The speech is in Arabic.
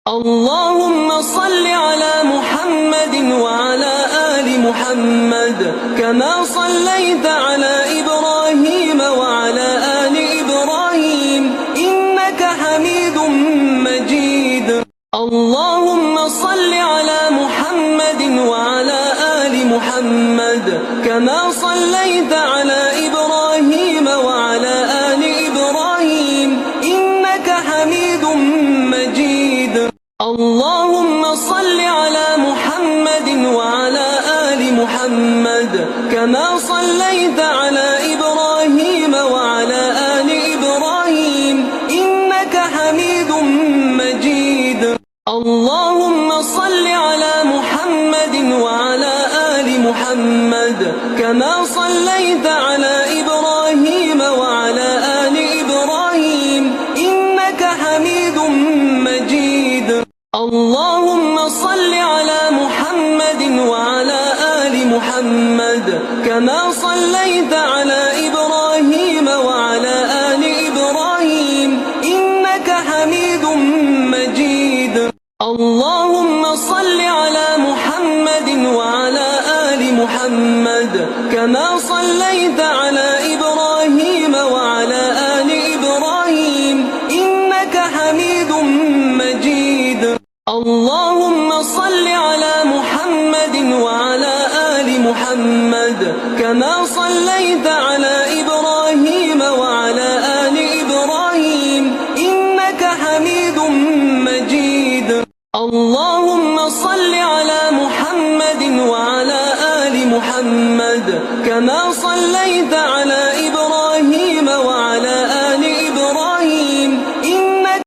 اللهم صل على محمد وعلى آل محمد كما صليت على إبراهيم وعلى آل إبراهيم إنك حميد مجيد. اللهم صل على محمد وعلى آل محمد كما صليت على إبراهيم وعلى آل إبراهيم إنك حميد مجيد. اللهم صل على محمد وعلى آل محمد كما صليت على إبراهيم وعلى آل إبراهيم إنك حميد مجيد. اللهم صل على محمد وعلى آل محمد كما صليت على إبراهيم وعلى آل إبراهيم إنك حميد مجيد. اللهم صل على محمد وعلى آل محمد كما صليت على إبراهيم وعلى آل إبراهيم إنك حميد مجيد. اللهم صل على محمد وعلى آل محمد كما صليت على إبراهيم وعلى آل إبراهيم إنك حميد مجيد. اللهم صل على محمد وعلى آل محمد كما صليت على إبراهيم وعلى آل إبراهيم إنك حميد مجيد. اللهم صل على محمد وعلى آل محمد كما